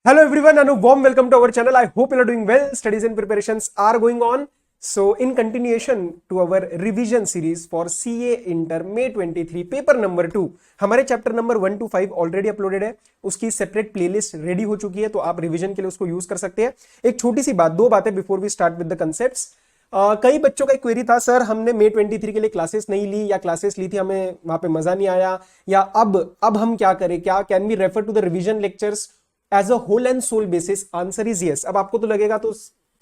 Hello everyone and a warm welcome to our channel. I hope you are doing well. Studies and preparations are going on. So in continuation to our revision series for CA Inter May 23 paper number 2 हमारे chapter number 1 to 5 already uploaded है. उसकी separate playlist ready हो चुकी है, तो आप revision के लिए उसको यूज कर सकते हैं. एक छोटी सी बात, दो बातें before we start with the concepts. कई बच्चों का एक क्वेरी था, सर हमने May 23 के लिए क्लासेस नहीं ली या क्लासेस ली थी हमें वहां पे मजा नहीं आया, या अब हम क्या करें, क्या can we refer to the revision lectures as a whole and sole basis. Answer is yes. अब आपको तो लगेगा तो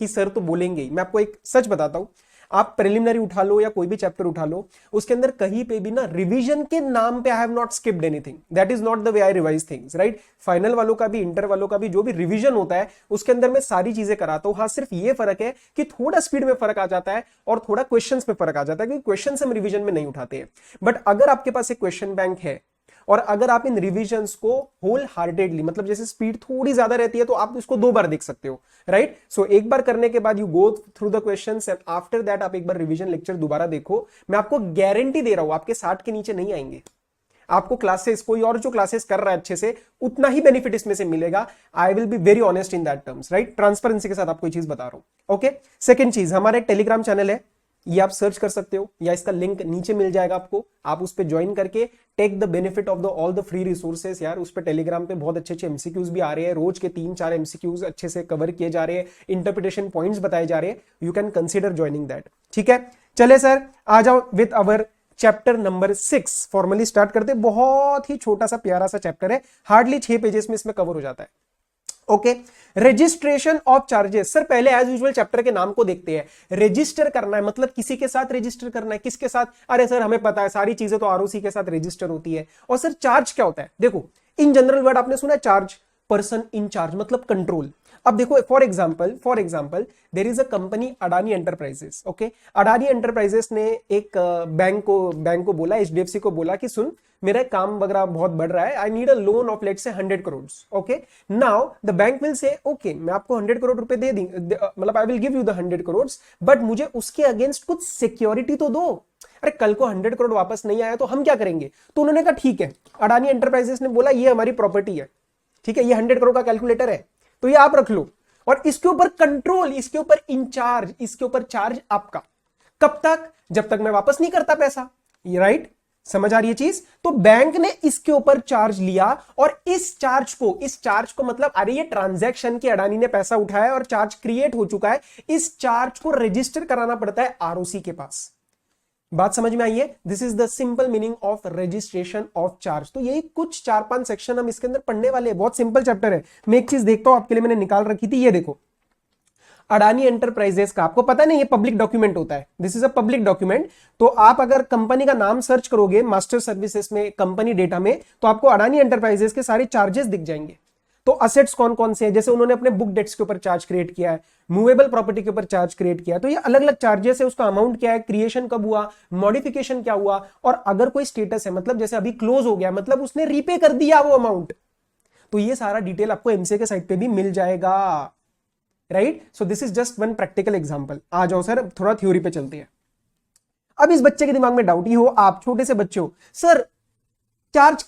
कि सर तो बोलेंगे ही. मैं आपको एक सच बताता हूं, आप प्रिलिमिनरी उठा लो या कोई भी चैप्टर उठा लो, उसके अंदर कहीं पे भी ना रिवीजन के नाम पे I have not skipped anything. That is not the way I revise things, right. Final वालों का भी, इंटर वालों का भी जो भी रिवीजन होता है उसके अंदर मैं सारी चीजें कराता हूं. हाँ, सिर्फ ये फर्क है कि थोड़ा स्पीड में फर्क आ जाता है और थोड़ा क्वेश्चंस में फर्क आ जाता है, क्योंकि क्वेश्चंस हम रिवीजन में नहीं उठाते हैं. बट अगर आपके पास एक क्वेश्चन बैंक है और अगर आप इन रिवीजन्स को होल हार्टेडली, मतलब जैसे स्पीड थोड़ी ज्यादा रहती है तो आप इसको 2 बार देख सकते हो, राइट. सो एक बार करने के बाद you go through the questions and after that आप एक बार रिवीजन लेक्चर दोबारा देखो. मैं आपको गारंटी दे रहा हूं आपके 60 के नीचे नहीं आएंगे. आपको क्लासेस, कोई और जो क्लासेस कर रहा है अच्छे से, उतना ही बेनिफिट इसमें से मिलेगा. I will be very honest in that terms, right. Transparency के साथ आपको ये चीज बता रहा हूं. ओके. सेकंड चीज, हमारा एक टेलीग्राम चैनल है, ये आप सर्च कर सकते हो या इसका लिंक नीचे मिल जाएगा आपको. आप उस पे ज्वाइन करके take the benefit of the all the free resources. यार उस पे टेलीग्राम पे बहुत अच्छे अच्छे एमसीक्यूज भी आ रहे हैं, रोज के 3-4 एमसीक्यूज अच्छे से कवर किए जा रहे हैं, इंटरप्रिटेशन पॉइंट्स बताए जा रहे हैं. You can consider joining that. ठीक है, चले सर आ जाओ with our chapter number 6. Formally start करते. बहुत ही छोटा सा प्यारा सा चैप्टर है, हार्डली 6 पेजेस में इसमें कवर हो जाता है. Okay. Registration of charges. Sir पहले एज यूजुअल चैप्टर के नाम को देखते हैं. रजिस्टर करना है मतलब किसी के साथ रजिस्टर करना है. किसके साथ? अरे सर हमें पता है, सारी चीजें तो आरओसी के साथ रजिस्टर होती है. और सर चार्ज क्या होता है? देखो, इन जनरल वर्ड आपने सुना है चार्ज, पर्सन इन चार्ज मतलब कंट्रोल. अब देखो, for example there is a company Adani Enterprises. Okay. Adani Enterprises ने एक बैंक को बोला, एचडीएफसी को बोला कि सुन, मेरा काम वगैरह बहुत बढ़ रहा है, I need a loan of let's say 100 crore. Okay. Now the bank will say okay, मैं आपको 100 करोड़ रुपए दे दी, मतलब I will give you the 100 crore, but मुझे उसके अगेंस्ट कुछ सिक्योरिटी तो दो. अरे कल को 100 करोड़ वापस नहीं आया तो हम क्या करेंगे? तो उन्होंने कहा ठीक है. अडानी एंटरप्राइजेस ने बोला ये हमारी प्रॉपर्टी है, ठीक है, ये 100 करोड़ का कैलकुलेटर है, तो ये आप रख लो, और इसके ऊपर कंट्रोल, इसके ऊपर इंचार्ज, इसके ऊपर चार्ज आपका. कब तक? जब तक मैं वापस नहीं करता पैसा. ये राइट, समझ आ रही है चीज? तो बैंक ने इसके ऊपर चार्ज लिया, और इस चार्ज को मतलब अरे ये ट्रांजैक्शन की अडानी ने पैसा उठाया और चार्ज क्रिएट हो चुका है, इस चार्ज को रजिस्टर कराना पड़ता है आरओसी के पास. बात समझ में आई है? This is the simple meaning of registration of charge. तो यही कुछ 4-5 सेक्शन हम इसके अंदर पढ़ने वाले हैं. बहुत सिंपल चैप्टर है. मैं एक चीज देखता हूं आपके लिए, मैंने निकाल रखी थी, ये देखो. अडानी एंटरप्राइजेस का आपको पता नहीं, ये पब्लिक डॉक्यूमेंट होता है. This is a public document. तो आप अगर कंपनी का नाम सर्च करोगे मास्टर सर्विसेज में, कंपनी डेटा में, तो आपको अडानी एंटरप्राइजेस के सारे चार्जेस दिख जाएंगे. तो असेट्स कौन कौन से हैं, जैसे उन्होंने अपने बुक डेट्स के ऊपर चार्ज क्रिएट किया है, मूवेबल प्रॉपर्टी के ऊपर चार्ज क्रिएट किया है, तो ये अलग अलग चार्जेस है. उसका अमाउंट क्या है, क्रिएशन कब हुआ, मॉडिफिकेशन क्या हुआ, और अगर कोई स्टेटस है, मतलब जैसे अभी क्लोज हो गया, मतलब उसने रीपे कर दिया वो अमाउंट, तो ये सारा डिटेल आपको एमसीए के साइट पे भी मिल जाएगा, right. So this is just one practical example. आ जाओ सर थोड़ा थ्योरी पे चलते हैं. अब इस बच्चे के दिमाग में डाउट ही हो, आप छोटे से बच्चे हो, सर चार्ज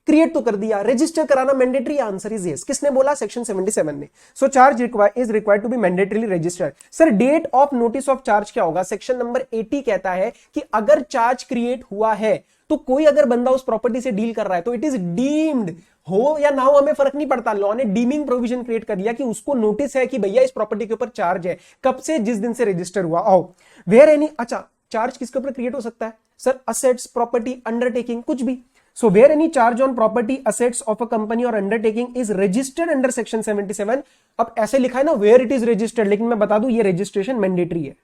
क्रिएट तो कर दिया, रजिस्टर कराना मैंडेटरी? Answer is yes. किसने बोला? सेक्शन 77 ने. So charge is required to be mandatorily registered. Sir date of notice of charge क्या होगा? सेक्शन नंबर 80 कहता है कि अगर चार्ज क्रिएट हुआ है तो कोई अगर बंदा उस प्रॉपर्टी से डील कर रहा है तो इट इज डीम्ड, हो या ना हो हमें फर्क नहीं पड़ता. लॉ ने डीमिंग प्रोविजन क्रिएट कर लिया कि उसको नोटिस है कि भैया इस प्रॉपर्टी के ऊपर चार्ज है. कब से? जिस दिन से रजिस्टर हुआ. आओ, वेयर एनी, अच्छा चार्ज किसके ऊपर क्रिएट हो सकता है? सर असेट्स, प्रॉपर्टी, अंडरटेकिंग, कुछ भी. So where any charge on property, assets of a company or undertaking is registered under section 77. अब ऐसे लिखा है ना where it is registered, लेकिन मैं बता दूं ये registration mandatory है.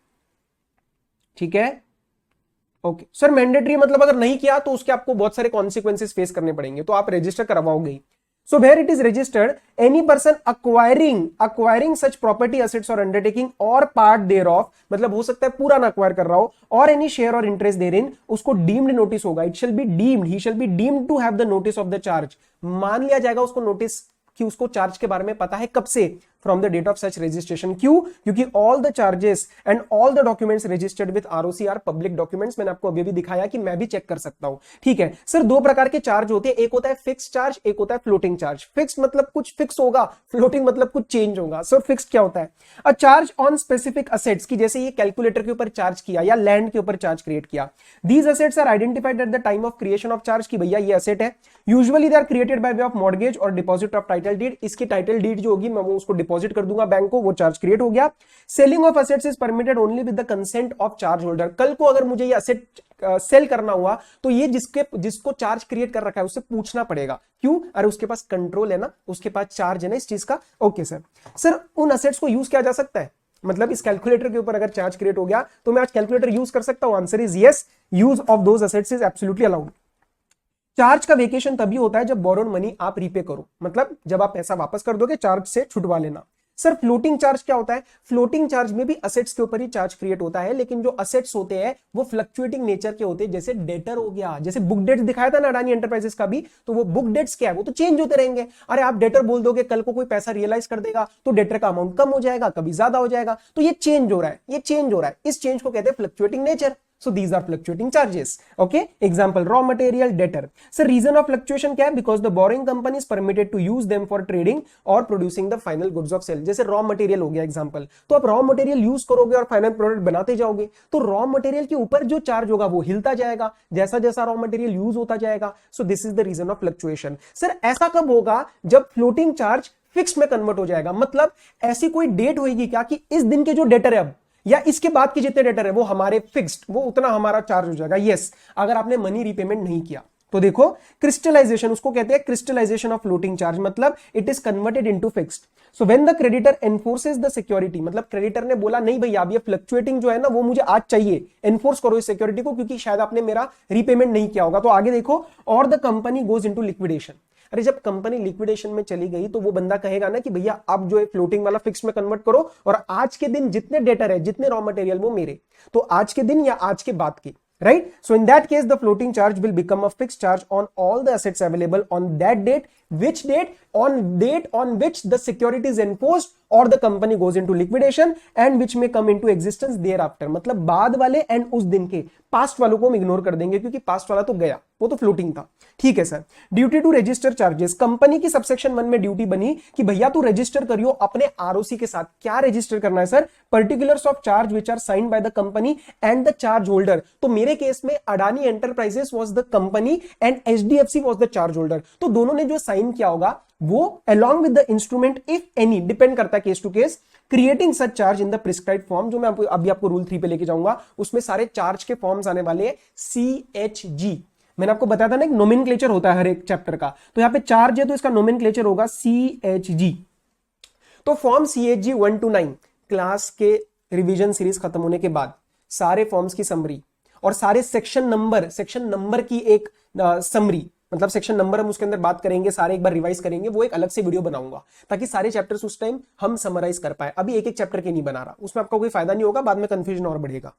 ठीक है, ओके. सर मैंडेटरी मतलब अगर नहीं किया तो उसके आपको बहुत सारे कॉन्सिक्वेंसेस फेस करने पड़ेंगे, तो आप रजिस्टर करवाओगे ही. So where it is registered, any person acquiring such property, assets or undertaking or part thereof, मतलब हो सकता है पूरा ना acquire कर रहा हो, or any share or interest therein, उसको deemed notice होगा. It shall be deemed, he shall be deemed to have the notice of the charge. मान लिया जाएगा उसको नोटिस कि उसको चार्ज के बारे में पता है. कब से? From the date of such registration. क्यों? क्योंकि all the charges and all the documents registered with ROC are public documents. मैंने आपको अभी भी दिखाया कि मैं भी चेक कर सकता हूं। ठीक है सर, दो प्रकार के चार्ज होते हैं, एक होता है फिक्स चार्ज, एक होता है फ्लोटिंग चार्ज। फिक्स मतलब कुछ फिक्स होगा, फ्लोटिंग मतलब कुछ चेंज होगा। सर फिक्स क्या होता है? A charge on specific assets, की जैसे ये कैलकुलेटर के ऊपर चार्ज किया या लैंड के ऊपर चार्ज क्रिएट किया। These assets are identified at the time of creation of charge, की भैया ये असेट है। Usually they are created by way of mortgage और डिपॉजिट ऑफ टाइटल डीड। इसकी टाइटल डीड जो होगी मैं वो उसको डिपॉजिट कर दूंगा बैंक को, वो चार्ज क्रिएट हो गया। Selling of assets is permitted only with the consent of charge holder. कल को अगर मुझे ये असेट सेल करना हुआ तो ये जिसको चार्ज क्रिएट कर रखा है उससे पूछना पड़ेगा। क्यों? अरे उसके पास कंट्रोल है ना, उसके पास चार्ज है ना इस चीज का। ओके सर, सर उन असेट्स को यूज किया जा सकता है, मतलब इस कैलकुलेटर के ऊपर अगर चार्ज क्रिएट हो गया तो मैं आज कैलकुलेटर यूज कर सकता हूं? Answer is yes, use of those assets is absolutely allowed. Charge का वेकेशन तभी होता है जब बोरोड मनी आप रीपे करो, मतलब जब आप पैसा वापस कर दोगे चार्ज से छुटवा लेना। सर फ्लोटिंग चार्ज क्या होता है? फ्लोटिंग चार्ज में भी असेट्स के ऊपर ही चार्ज क्रिएट होता है, लेकिन जो असेट्स होते हैं वो फ्लक्चुएटिंग नेचर के होते हैं। जैसे डेटर हो गया, जैसे बुक डेट्स दिखाया था ना अडानी एंटरप्राइजेस का भी, तो वो बुक डेट्स क्या है, वो तो चेंज होते रहेंगे। अरे आप डेटर बोल दोगे, कल को कोई पैसा रियलाइज कर देगा तो डेटर का अमाउंट कम हो जाएगा, कभी ज्यादा हो जाएगा, तो ये चेंज हो रहा है, ये चेंज हो रहा है। इस चेंज को कहते हैं fluctuating nature. So these are fluctuating charges. Okay. Example, raw material, debtor. So reason of fluctuation क्या है? Because the borrowing company is permitted to use them for trading or producing the final goods of sale. जैसे raw material हो गया example, तो आप raw material use करोगे और final product बनाते जाओगे, तो raw material के ऊपर जो चार्ज होगा वो हिलता जाएगा जैसा जैसा raw material use होता जाएगा। So this is the reason of fluctuation. Sir ऐसा कब होगा? जब floating charge फिक्स में कन्वर्ट हो जाएगा। मतलब ऐसी कोई डेट होगी क्या कि इस दिन के जो डेटर है अब या इसके बाद के जितने डेटर है वो हमारे फिक्स्ड, वो उतना हमारा चार्ज हो जाएगा। यस, अगर आपने मनी रीपेमेंट नहीं किया तो देखो क्रिस्टलाइजेशन, उसको कहते हैं क्रिस्टलाइजेशन ऑफ फ्लोटिंग चार्ज, मतलब it is converted into fixed. So when the creditor एनफोर्सेस the security, मतलब क्रेडिटर ने बोला नहीं भैया अब ये फ्लक्चुएटिंग जो है ना वो मुझे आज चाहिए, एनफोर्स करो इस सिक्योरिटी को क्योंकि शायद आपने मेरा रीपेमेंट नहीं किया होगा। तो आगे देखो, और the company goes into liquidation. अरे जब कंपनी लिक्विडेशन में चली गई तो वो बंदा कहेगा ना कि भैया अब जो है फ्लोटिंग वाला फिक्स में कन्वर्ट करो और आज के दिन जितने डेटर है, जितने रॉ मटेरियल वो मेरे, तो आज के दिन या आज के बाद के, right? So in that case the floating charge will become a fixed charge on all the assets available on that date. Which date? On date on which the security is enforced or the company goes into liquidation and which may come into existence thereafter. मतलब बाद वाले and उस दिन के, past वालों को हम ignore कर देंगे क्योंकि पास्ट वाला तो गया, वो तो फ्लोटिंग था। ठीक है sir. Duty to register charges, company की सबसेक्शन 1 में ड्यूटी बनी कि भैया तू रजिस्टर करियो अपने आरओसी के साथ। क्या रजिस्टर करना है sir? Particulars of charge which are signed by the company and the charge holder. तो मेरे केस में Adani Enterprises was the company and HDFC was the charge holder. तो दोनों ने जो साइन किया होगा वो along with the instrument if any, depend करता है case to case, creating such charge in the prescribed form, जो मैं अभी आपको रूल 3 पे लेके जाऊंगा, उसमें सारे चार्ज के फॉर्म्स आने वाले हैं। CHG मैंने आपको बताया था ना, एक नोमेनक्लेचर होता है हर एक चैप्टर का, तो यहां पे चार्ज है तो इसका नोमेनक्लेचर होगा CHG। तो फॉर्म CHG 1 to 9 क्लास के रिवीजन सीरीज खत्म होने के बाद सारे फॉर्म्स की समरी और सारे सेक्शन नंबर की एक समरी, मतलब सेक्शन नंबर हम उसके अंदर बात करेंगे, सारे एक बार रिवाइज करेंगे, वो एक अलग से वीडियो बनाऊंगा ताकि सारे चैप्टर्स उस टाइम हम समराइज कर पाए। अभी एक एक चैप्टर के नहीं बना रहा, उसमें आपका कोई फायदा नहीं होगा, बाद में कंफ्यूजन और बढ़ेगा।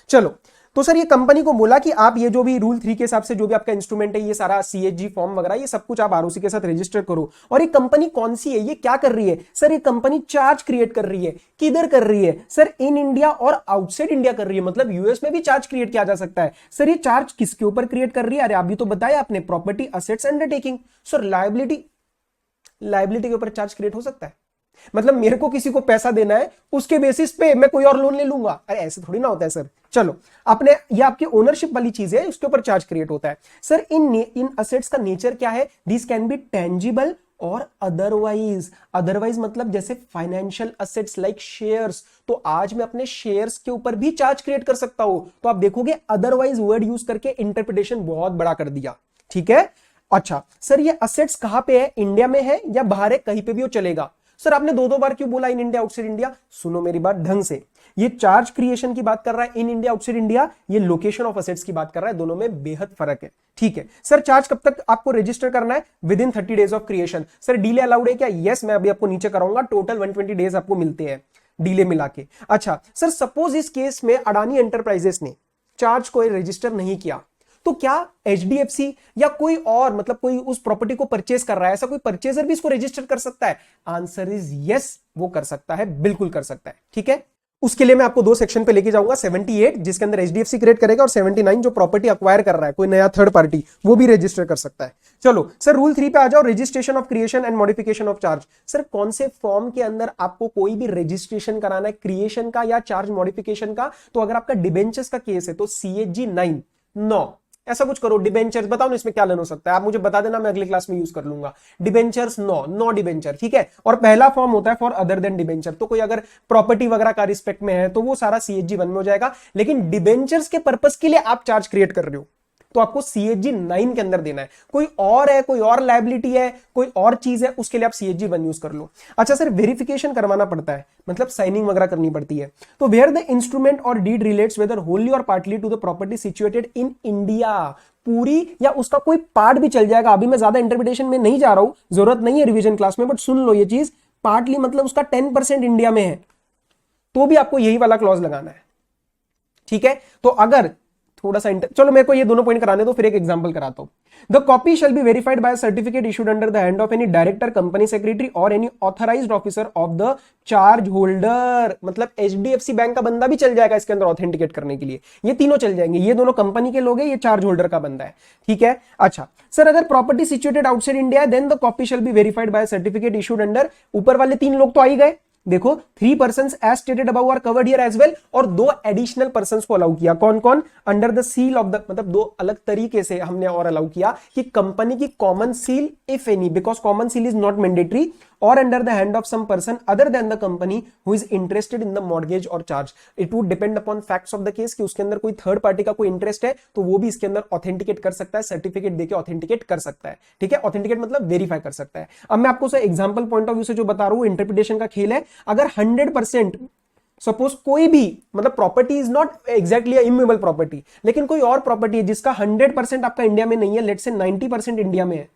चलो, तो सर ये कंपनी को बोला कि आप ये जो भी रूल 3 के हिसाब से जो भी आपका इंस्ट्रूमेंट है, ये सारा CHG फॉर्म वगैरह ये सब कुछ आप आरओसी के साथ रजिस्टर करो। और ये कंपनी कौन सी है, ये क्या कर रही है? सर ये कंपनी चार्ज क्रिएट कर रही है। किधर कर रही है? सर इन इंडिया और आउटसाइड इंडिया कर रही है, मतलब यूएस में भी चार्ज क्रिएट किया जा सकता है। सर ये चार्ज किसके ऊपर क्रिएट कर रही है? अरे अभी तो बताया आपने, property, assets, undertaking. Sir liability के ऊपर चार्ज क्रिएट हो सकता है, मतलब मेरे को किसी को पैसा देना है, उसके बेसिस पे मैं कोई और लोन ले लूंगा। अरे ऐसे थोड़ी ना होता है सर। चलो, अपने ये आपकी ओनरशिप वाली चीज है, उसके ऊपर चार्ज क्रिएट होता है। सर इन असेट्स का नेचर क्या है? दिस कैन बी टेंजिबल और अदरवाइज मतलब जैसे फाइनेंशियल असेट्स लाइक शेयर्स। तो आज मैं अपने शेयर्स के ऊपर भी चार्ज क्रिएट कर सकता हूं। तो आप देखोगे अदरवाइज वर्ड यूज करके इंटरप्रिटेशन बहुत बड़ा कर दिया। ठीक है। अच्छा सर, ये असेट्स कहां पे है? इंडिया में है या बाहर है? कहीं पे भी वो चलेगा। सर आपने दो बार क्यों बोला इन इंडिया आउटसाइड इंडिया? सुनो मेरी बात ढंग से, ये चार्ज क्रिएशन की बात कर रहा है इन इंडिया आउटसाइड इंडिया, ये लोकेशन ऑफ असेट्स की बात कर रहा है, दोनों में बेहद फर्क है। ठीक है सर, चार्ज कब तक आपको रजिस्टर करना है? With in 30 days of creation. Sir delay allowed है क्या? यस, मैं अभी आपको नीचे कराऊंगा, टोटल 120 डेज आपको मिलते हैं डीले मिला के। अच्छा सर, सपोज इस केस में अडानी एंटरप्राइजेस ने चार्ज को रजिस्टर नहीं किया, तो क्या एचडीएफसी या कोई और मतलब कोई उस प्रॉपर्टी को परचेज कर रहा है, ऐसा कोई परचेजर भी इसको रजिस्टर कर सकता है? आंसर इज यस, वो कर सकता है, बिल्कुल कर सकता है। ठीक है, उसके लिए मैं आपको दो सेक्शन पे लेके जाऊंगा, 78 जिसके अंदर एचडीएफसी क्रिएट करेगा और 79 जो प्रॉपर्टी अक्वायर कर रहा है कोई नया थर्ड पार्टी, वो भी रजिस्टर कर सकता है। चलो सर रूल 3 पे आ जाओ, registration of creation and modification of charge. Sir कौन से फॉर्म के अंदर आपको कोई भी रजिस्ट्रेशन कराना है, क्रिएशन का या चार्ज मॉडिफिकेशन का? तो अगर आपका डिबेंचर्स का केस है तो CHG 9 ऐसा कुछ करो, डिबेंचर्स बताओ ना इसमें क्या लेना हो सकता है, आप मुझे बता देना, मैं अगली क्लास में यूज कर लूंगा। डिबेंचर्स 9 डिबेंचर, ठीक है। और पहला फॉर्म होता है फॉर अदर देन डिबेंचर, तो कोई अगर प्रॉपर्टी वगैरह का रिस्पेक्ट में है तो वो सारा CHG 1 में हो जाएगा। लेकिन डिबेंचर्स के पर्पस के लिए आप चार्ज क्रिएट कर रहे हो तो आपको CHG 9 के अंदर देना है। कोई और है, कोई और लायबिलिटी है, कोई और चीज है, उसके लिए आप CHG 1 यूज कर लो। अच्छा सर वेरिफिकेशन करवाना पड़ता है, मतलब साइनिंग वगैरह करनी पड़ती है। तो वेयर द इंस्ट्रूमेंट और डीड रिलेट्स वेदर होली और partly to the property situated in India, पूरी या उसका कोई पार्ट भी चल जाएगा। अभी मैं ज्यादा इंटरप्रिटेशन में नहीं जा रहा हूं, जरूरत नहीं है रिवीजन क्लास में, बट सुन लो ये चीज, पार्टली मतलब उसका 10% इंडिया में है तो भी आपको यही वाला क्लॉज लगाना है। ठीक है, तो अगर थोड़ा सा चलो मेरे को ये दोनों पॉइंट कराने दो, फिर एक एग्जांपल कराता हूं। The copy shall be verified by certificate issued under the hand of any director, company secretary or any authorised officer of the charge holder. मतलब एचडीएफसी बैंक का बंदा भी चल जाएगा इसके अंदर ऑथेंटिकेट करने के लिए, ये तीनों चल जाएंगे। ये दोनों कंपनी के लोग हैं, ये चार्ज होल्डर का बंदा है। ठीक है, अच्छा सर अगर property situated outside India then the copy shall be verified by certificate issued under, ऊपर वाले 3 लोग तो आ ही गए। देखो 3 persons as stated above are covered here as well, और 2 एडिशनल पर्संस को अलाउ किया। कौन कौन? Under the seal of the, मतलब 2 अलग तरीके से हमने और अलाउ किया कि कंपनी की common seal if any, because common seal is not mandatory, or under the hand of some person other than the company who is interested in the mortgage or charge. It would depend upon facts of the case कि उसके अंदर कोई third party का कोई interest है तो वो भी इसके अंदर ऑथेंटिकेट कर सकता है, सर्टिफिकेट देके ऑथेंटिकेट कर सकता है। ठीक है, ऑथेंटिकेट मतलब वेरीफाई कर सकता है। अब मैं आपको एग्जाम्पल पॉइंट ऑफ व्यू से जो बता रहा हूं, इंटरप्रिटेशन का खेल है। अगर 100% सपोज कोई भी, मतलब property is not exactly immovable property, लेकिन कोई और प्रॉपर्टी है जिसका 100% आपका इंडिया में नहीं है, लेट्स से 90% इंडिया में है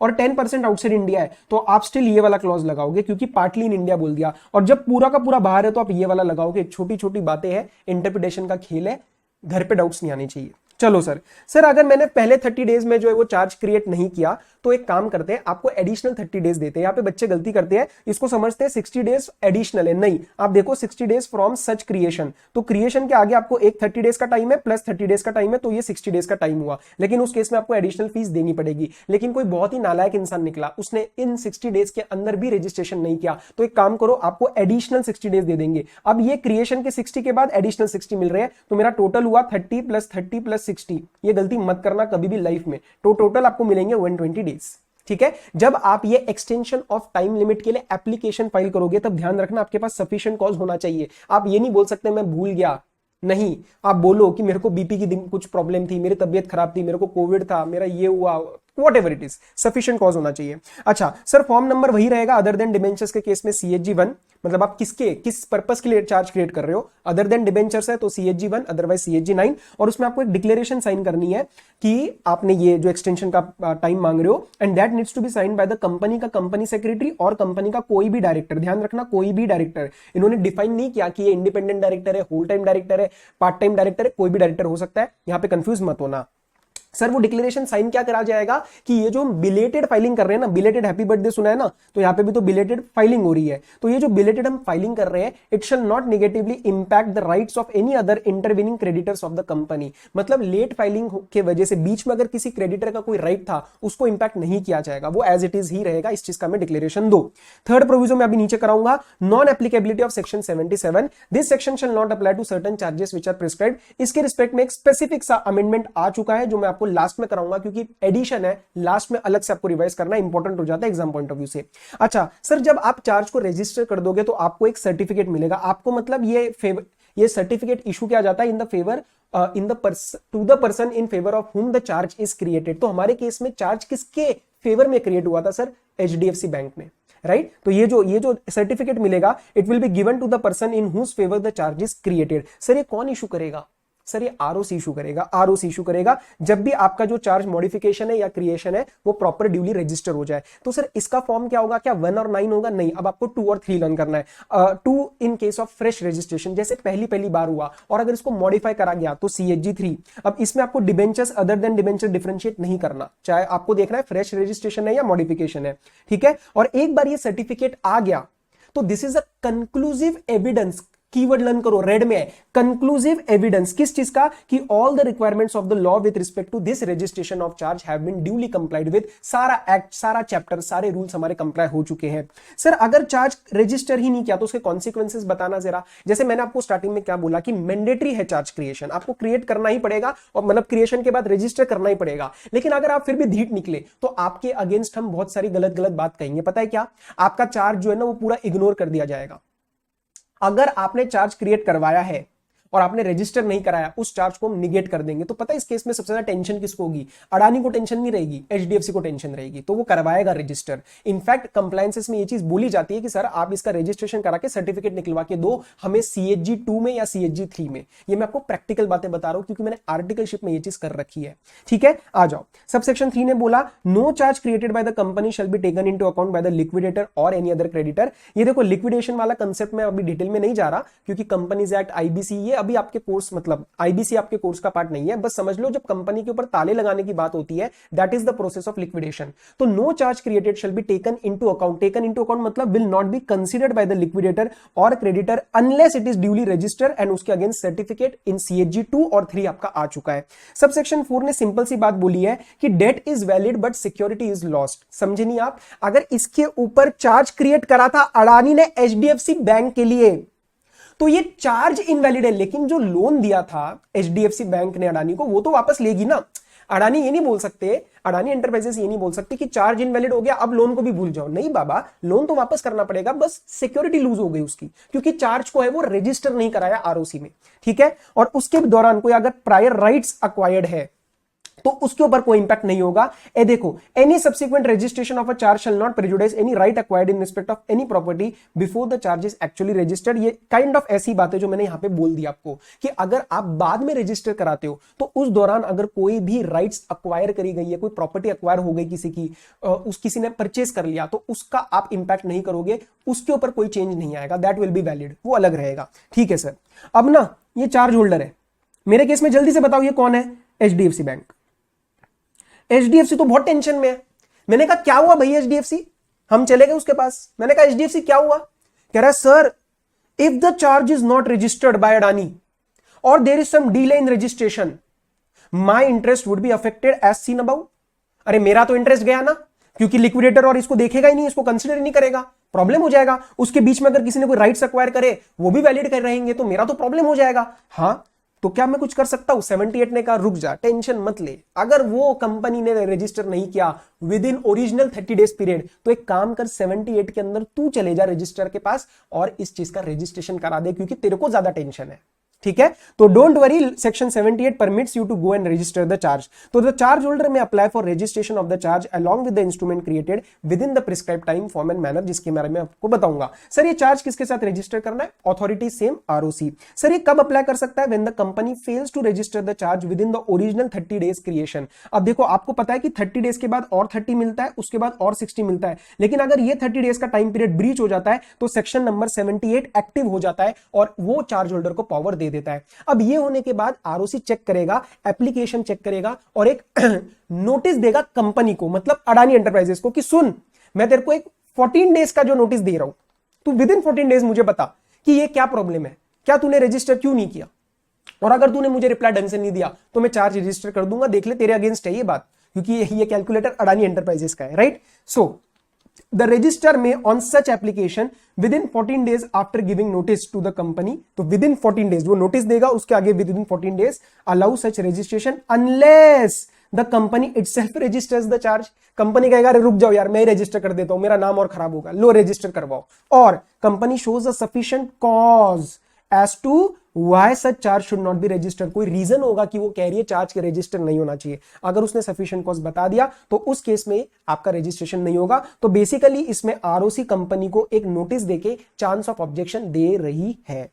और 10% आउटसाइड इंडिया है, तो आप स्टिल ये वाला क्लॉज लगाओगे क्योंकि पार्टली इन इंडिया बोल दिया। और जब पूरा का पूरा बाहर है तो आप ये वाला लगाओगे। छोटी छोटी बातें हैं, इंटरप्रिटेशन का खेल है, घर पे डाउट्स नहीं आने चाहिए। चलो सर अगर मैंने पहले 30 डेज में जो है वो चार्ज क्रिएट नहीं किया तो एक काम करते हैं, आपको एडिशनल 30 डेज देते हैं। यहाँ पे बच्चे गलती करते हैं, इसको समझते हैं 60 डेज एडिशनल है, नहीं। आप देखो 60 डेज फ्रॉम सच क्रिएशन, तो क्रिएशन के आगे आपको एक 30 डेज का टाइम है प्लस 30 डेज का टाइम है, तो ये 60 डेज का टाइम हुआ। लेकिन उस केस में आपको एडिशनल फीस देनी पड़ेगी। लेकिन कोई बहुत ही नालायक इंसान निकला, उसने इन 60 डेज के अंदर भी रजिस्ट्रेशन नहीं किया, तो एक काम करो, आपको एडिशनल 60 डेज दे देंगे। अब ये क्रिएशन के 60 के बाद एडिशनल 60 मिल रहे हैं, तो मेरा टोटल हुआ 30 + 30 + 60। ये गलती मत करना कभी भी लाइफ में, तो टोटल आपको मिलेंगे 120 डेज। ठीक है, जब आप ये एक्सटेंशन ऑफ टाइम लिमिट के लिए एप्लीकेशन फाइल करोगे तब ध्यान रखना आपके पास सफिशिएंट कॉज होना चाहिए। आप ये नहीं बोल सकते मैं भूल गया, नहीं, आप बोलो कि मेरे को बीपी की कुछ प्रॉब्लम थी, मेरी तबीयत खराब थी, मेरे को कोविड था, मेरा ये हुआ, whatever it is, sufficient cause होना चाहिए। अच्छा सर फॉर्म नंबर वही रहेगा अदर देन डिबेंचर्स के केस में CHG 1, मतलब आप किस पर्पस के लिए चार्ज क्रिएट कर रहे हो। अदर देन डिबेंचर्स है तो CHG 1, अदरवाइज CHG 9। और उसमें आपको एक डिक्लेरेशन साइन करनी है कि आपने ये जो एक्सटेंशन का टाइम मांग रहे हो, and that needs to be signed by the company का कंपनी सेक्रेटरी और कंपनी का कोई भी डायरेक्टर। ध्यान रखना कोई भी डायरेक्टर, इन्होंने डिफाइन नहीं किया कि ये इंडिपेंडेंट डायरेक्टर है, होल टाइम डायरेक्टर है, पार्ट टाइम डायरेक्टर है, कोई भी डायरेक्टर हो सकता है, यहां पे कंफ्यूज मत होना। सर वो डिक्लेरेशन साइन क्या करा जाएगा कि ये जो बिलेटेड फाइलिंग कर रहे हैं ना, बिलेटेड हैप्पी बर्थडे सुना है ना, तो यहाँ पे भी तो बिलेटेड फाइलिंग हो रही है, तो ये जो बिलेटेड हम फाइलिंग कर रहे हैं, it shall not negatively impact the rights of any other intervening creditors of the company. मतलब लेट फाइलिंग के वजह से बीच में अगर किसी क्रेडिटर का कोई राइट था उसको इंपैक्ट नहीं किया जाएगा, वो एज इट इज ही रहेगा। इस चीज का मैं डिक्लेरेशन दो। थर्ड प्रोविजन में अभी नीचे कराऊंगा, non applicability of section 77, this section shall not apply to certain charges which are prescribed. इसके रिस्पेक्ट में एक स्पेसिफिक सा अमेंडमेंट आ चुका है जो मैं आपको लास्ट में कराऊंगा, क्योंकि एडिशन है, लास्ट में अलग से आपको रिवाइज करना इंपॉर्टेंट हो जाता है एग्जाम पॉइंट ऑफ व्यू से। अच्छा सर जब आप चार्ज को रजिस्टर कर दोगे तो आपको एक सर्टिफिकेट मिलेगा, आपको मतलब ये सर्टिफिकेट इशू किया जाता है in the favour to the person in favour of whom the charge is created. तो हमारे केस में चार्ज किसके फेवर में क्रिएट हुआ था सर? HDFC बैंक में, राइट। तो ये जो सर्टिफिकेट मिलेगा, it will be given to the person in whose favour the charge is created. Sir ये कौन इशू करेगा? सर ये आरओसी इशू करेगा, आरओसी इशू करेगा जब भी आपका जो चार्ज मॉडिफिकेशन है या क्रिएशन है वो प्रॉपर ड्यूली रजिस्टर हो जाए। तो सर इसका फॉर्म क्या होगा, क्या 1 और 9 होगा? नहीं, अब आपको 2 और 3 लर्न करना है। 2 in case of fresh registration, जैसे पहली बार हुआ और अगर इसको मॉडिफाई करा गया तो CHG 3। अब इसमें आपको debentures other than debenture differentiate नहीं करना, चाहे आपको देखना है फ्रेश रजिस्ट्रेशन है या मॉडिफिकेशन है, ठीक है। और एक बार ये सर्टिफिकेट आ गया तो this is a conclusive evidence, keyword learn करो, रेड में है, कंक्लूसिव एविडेंस किस चीज का, कि all the requirements of the law with respect to this registration of charge have been duly complied with. सारा एक्ट, सारा चैप्टर, सारे रूल्स हमारे कंप्लाई हो चुके हैं। सर अगर चार्ज रजिस्टर ही नहीं किया तो उसके कॉन्सिक्वेंसेस बताना जरा। जैसे मैंने आपको स्टार्टिंग में क्या बोला कि मैंडेटरी है चार्ज क्रिएशन, आपको क्रिएट करना ही पड़ेगा और मतलब क्रिएशन के बाद रजिस्टर करना ही पड़ेगा। लेकिन अगर आप फिर भी धीट निकले तो आपके अगेंस्ट हम बहुत सारी गलत बात कहेंगे, पता है क्या, आपका चार्ज जो है ना वो पूरा इग्नोर कर दिया जाएगा। अगर आपने चार्ज क्रिएट करवाया है और आपने रजिस्टर नहीं कराया, उस चार्ज को हम निगेट कर देंगे। तो पता है इस केस में सबसे ज्यादा टेंशन किसको होगी? अडानी को टेंशन नहीं रहेगी, HDFC को टेंशन रहेगी, तो वो करवाएगा रजिस्टर। इनफैक्ट कंप्लायंसेस में ये चीज बोली जाती है कि सर आप इसका रजिस्ट्रेशन करा के सर्टिफिकेट निकलवा के दो हमें CHG 2 में या CHG 3 में। ये मैं आपको प्रैक्टिकल बातें बता रहा हूं क्योंकि मैंने आर्टिकलशिप में ये चीज कर रखी है, ठीक है। आ जाओ, सबसेक्शन 3 ने बोला no charge created by the company shall be taken into account by the liquidator और एनी अदर क्रेडिटर। ये देखो लिक्विडेशन वाला कंसेप्ट में अभी डिटेल में नहीं जा रहा क्योंकि कंपनीज एक्ट, IBC, ये अभी आपके कोर्स, मतलब IBC आपके कोर्स का पार्ट नहीं है। बस समझ लो जब कंपनी के ऊपर ताले लगाने की बात होती है, that is the process of liquidation. तो no charge created shall be taken into account, taken into account मतलब will not be considered by the liquidator or creditor unless it is duly registered and उसके against certificate in CHG 2 और 3 आपका आ चुका है। Subsection 4 ने simple सी बात बोली है कि debt is valid but security is lost. समझे नहीं आप? अगर इसके ऊपर चार्ज क्रिएट करा था अडानी ने HDFC बैंक के लिए तो ये चार्ज इनवैलिड है, लेकिन जो लोन दिया था HDFC बैंक ने अडानी को वो तो वापस लेगी ना। अडानी ये नहीं बोल सकते, अडानी एंटरप्राइजेस ये नहीं बोल सकते कि चार्ज इनवैलिड हो गया अब लोन को भी भूल जाओ। नहीं बाबा, लोन तो वापस करना पड़ेगा, बस सिक्योरिटी लूज हो गई उसकी क्योंकि चार्ज को है वो रजिस्टर नहीं कराया ROC में, ठीक है। और उसके दौरान कोई अगर प्रायर राइट्स एक्वायर्ड है तो उसके ऊपर कोई इंपैक्ट नहीं होगा। ए देखो, any subsequent registration of a charge shall not prejudice any right acquired in respect of any property before the charge is actually registered. ये काइंड ऑफ ऐसी बातें जो मैंने यहां पे बोल दी आपको कि अगर आप बाद में रजिस्टर कराते हो तो उस दौरान अगर कोई भी राइट्स एक्वायर करी गई है, कोई प्रॉपर्टी एक्वायर हो गई किसी की, किसी ने परचेज कर लिया, तो उसका आप इंपैक्ट नहीं करोगे, उसके ऊपर कोई चेंज नहीं आएगा, दैट विल बी वैलिड, वो अलग रहेगा, ठीक है सर। अब ना ये चार्ज होल्डर है, मेरे केस में जल्दी से बताओ ये कौन है? HDFC bank. HDFC तो बहुत टेंशन में है। मैंने कहा क्या हुआ भाई HDFC? हम चले गए उसके पास, मैंने कहा HDFC क्या हुआ? कह रहा है sir if the charge is not registered by Adani or there is some delay in registration my interest would be affected as seen above. अरे मेरा तो इंटरेस्ट गया ना, क्योंकि लिक्विडेटर और इसको देखेगा ही नहीं, इसको कंसिडर ही नहीं करेगा, प्रॉब्लम हो जाएगा। उसके बीच में अगर किसी ने कोई राइट्स एक्वायर करे वो भी वैलिड कर रहेंगे तो मेरा तो प्रॉब्लम हो जाएगा। हाँ तो क्या मैं कुछ कर सकता हूं? 78 ने कहा रुक जा, टेंशन मत ले, अगर वो कंपनी ने रजिस्टर नहीं किया with in original 30 days period तो एक काम कर, 78 के अंदर तू चले जा रजिस्टर के पास और इस चीज का रजिस्ट्रेशन करा दे क्योंकि तेरे को ज्यादा टेंशन है, ठीक है। तो don't worry, section 78 permits you to go and register the charge. तो द चार्ज होल्डर में apply for registration of the charge along with the instrument created within the prescribe time form and manner, जिसके बारे में आपको बताऊंगा। Sir ये charge किसके साथ रजिस्टर करना है? Authority same ROC। सर ये कब अप्लाई कर सकता है? When the company fails to register the charge within the original 30 days creation. अब देखो आपको पता है कि 30 डेज के बाद और 30 मिलता है, उसके बाद और 60 मिलता है, लेकिन अगर ये 30 डेज का टाइम पीरियड ब्रीच हो जाता है तो सेक्शन नंबर 78 एक्टिव हो जाता है और वो चार्ज होल्डर को पावर दे देता है। अब ये होने के बाद ROC चेक करेगा, एप्लीकेशन चेक करेगा और एक नोटिस देगा कंपनी को, मतलब अडानी एंटरप्राइजेस को, कि सुन मैं तेरे को एक 14 डेज का जो नोटिस दे रहा हूं, तू विद इन 14 डेज मुझे बता कि ये क्या प्रॉब्लम है, क्या तूने रजिस्टर क्यों नहीं किया, और अगर तूने मुझे रिप्लाई ढंग से नहीं दिया तो मैं चार्ज रजिस्टर कर दूंगा। देख ले तेरे अगेंस्ट है ये बात, क्योंकि ये कैलकुलेटर अडानी एंटरप्राइजेस का है, right. So the register may on such application within 14 days after giving notice to the company, तो within 14 days वो नोटिस देगा, उसके आगे within 14 days allow such registration unless the company itself registers the charge। Company कहेगा अरे रुक जाओ यार मैं रजिस्टर कर देता हूं, मेरा नाम और खराब होगा, लो रजिस्टर करवाओ, और company shows a sufficient cause as to why such charge should not be registered। कोई रीजन होगा कि वो कह रही है चार्ज के रजिस्टर नहीं होना चाहिए, अगर उसने सफिशिएंट कॉज बता दिया तो उस केस में आपका रजिस्ट्रेशन नहीं होगा। तो बेसिकली इसमें ROC कंपनी को एक नोटिस देके चांस ऑफ ऑब्जेक्शन दे रही है।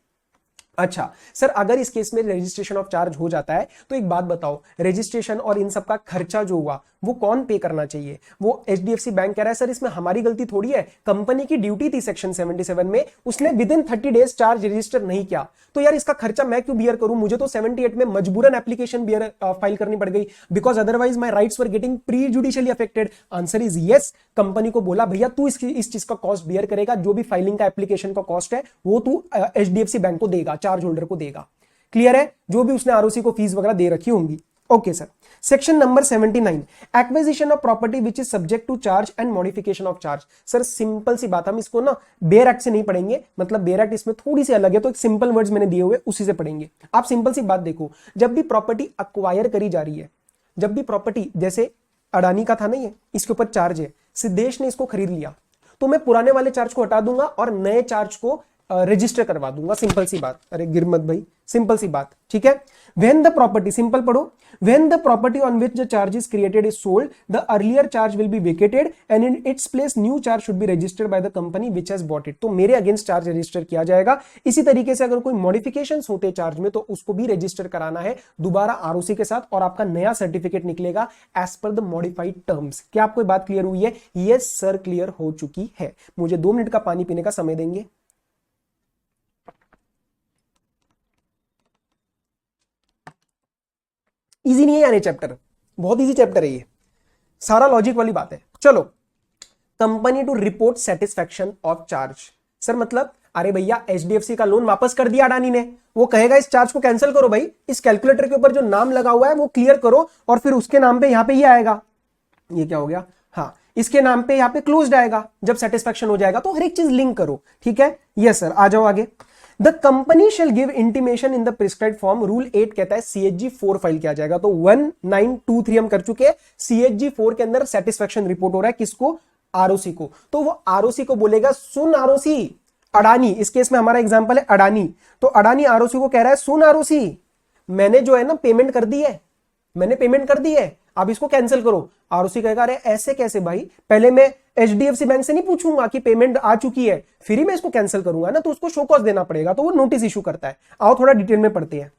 अच्छा सर, अगर इस केस में रजिस्ट्रेशन ऑफ चार्ज हो जाता है तो एक बात बताओ, रजिस्ट्रेशन और इन सब का खर्चा जो हुआ वो कौन पे करना चाहिए? वो एचडीएफसी बैंक कह रहा है सर इसमें हमारी गलती थोड़ी है, कंपनी की ड्यूटी थी सेक्शन 77 में, उसने with in 30 days charge register नहीं किया, तो यार इसका खर्चा मैं क्यों बियर करूं? मुझे तो 78 में मजबूरन एप्लीकेशन बियर फाइल करनी पड़ गई, because otherwise my rights were getting pre judicially affected. Answer is yes. Company को बोला भैया तू इस चीज का कॉस्ट बियर करेगा, जो भी फाइलिंग का एप्लीकेशन का कॉस्ट है वो तू एचडीएफसी बैंक को देगा, चार्ज होल्डर को देगा। क्लियर है? जो भी उसने आरओसी को फीस वगैरह दे रखी होंगी। Okay sir. Section number 79, acquisition of property which is subject to charge and modification of charge. Sir simple सी बात, हम इसको ना बेयर एक्ट से नहीं पढ़ेंगे, मतलब बेयर एक्ट इसमें थोड़ी सी अलग है, तो एक सिंपल वर्ड्स मैंने दिए हुए उसी से पढ़ेंगे। आप सिंपल सी बात देखो, जब भी प्रॉपर्टी अक्वायर करी जा रही है, जब भी प्रॉपर्टी, जैसे अडानी का था नहीं है, इसके ऊपर चार्ज है, सिद्धेश ने इसको खरीद लिया, तो मैं पुराने वाले चार्ज को हटा दूंगा और नए चार्ज को रजिस्टर करवा दूंगा। सिंपल सी बात। अरे गिरमत भाई, सिंपल सी बात, ठीक है। व्हेन द प्रॉपर्टी, सिंपल पढ़ो, when the property on which the charge is created is sold, the earlier charge will be vacated and in its place new charge should be registered bye the company which has bought it. तो मेरे against charge register किया जाएगा। इसी तरीके से अगर कोई modifications होते चार्ज में तो उसको भी रजिस्टर कराना है दोबारा आरओसी के साथ, और आपका नया सर्टिफिकेट निकलेगा as per the modified terms. क्या आपको बात क्लियर हुई है? यस सर, क्लियर हो चुकी है। मुझे 2 मिनट का पानी पीने का समय देंगे। इजी नहीं है यार ये चैप्टर, बहुत इजी चैप्टर है ये, सारा लॉजिक वाली बात है। चलो, company to report satisfaction of charge. Sir मतलब, अरे भैया एचडीएफसी का लोन वापस कर दिया अडानी ने, वो कहेगा इस चार्ज को कैंसिल करो भाई, इस कैलकुलेटर के ऊपर जो नाम लगा हुआ है वो क्लियर करो, और फिर उसके नाम पे यहां पे ये आएगा, ये क्या हो गया, हाँ इसके नाम पे यहां पे क्लोज्ड आएगा। जब सेटिस्फैक्शन हो जाएगा तो हर एक चीज लिंक करो, ठीक है। यस सर, आ जाओ आगे। The company shall give intimation in the prescribe form. Rule 8 कहता है सीएचजी 4 फाइल किया जाएगा, तो 1923 हम कर चुके हैं। सीएचजी 4 के अंदर सेटिस्फैक्शन रिपोर्ट हो रहा है किसको? आरओसी को। तो वो आरओसी को बोलेगा सुन आरओसी, अडानी, इस केस में हमारा एग्जांपल है अडानी, तो अडानी आरओसी को कह रहा है सुन आरओसी, मैंने जो है ना पेमेंट कर दी है, मैंने पेमेंट कर दी है, अब इसको कैंसिल करो। आरओसी कहेगा अरे ऐसे कैसे भाई, पहले मैं एचडीएफसी बैंक से नहीं पूछूंगा कि पेमेंट आ चुकी है फिर ही मैं इसको कैंसिल करूंगा ना, तो उसको शो कॉज देना पड़ेगा, तो वो नोटिस इशू करता है। आओ थोड़ा डिटेल में पढ़ते हैं।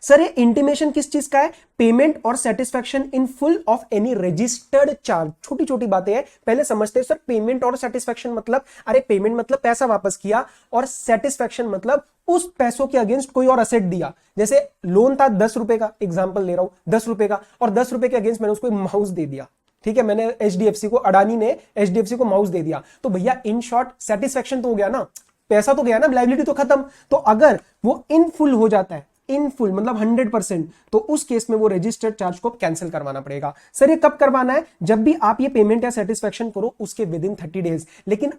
सर ये इंटीमेशन किस चीज का है? पेमेंट और satisfaction in full of any registered charge. छोटी छोटी बातें हैं, पहले समझते हैं। सर पेमेंट और सेटिस्फैक्शन मतलब, अरे पेमेंट मतलब पैसा वापस किया, और सेटिस्फैक्शन मतलब उस पैसों के अगेंस्ट कोई और असेट दिया। जैसे लोन था 10 रुपए का, एग्जांपल ले रहा हूं 10 रुपए का, और 10 रुपए के अगेंस्ट मैंने उसको माउस दे दिया, ठीक है, मैंने एचडीएफसी को, अडानी ने एचडीएफसी को माउस दे दिया, तो भैया इन शॉर्ट सेटिस्फैक्शन तो हो गया ना, पैसा तो गया ना, लायबिलिटी तो खत्म। तो अगर वो इन फुल हो जाता है, इन फुल मतलब 100%, तो उस केस में वो रजिस्टर्ड चार्ज को कैंसिल करवाना पड़ेगा। सर ये कब करवाना है? जब भी आप ये पेमेंट या सेटिस्फैक्शन करो उसके विद इन 30 डेज। लेकिन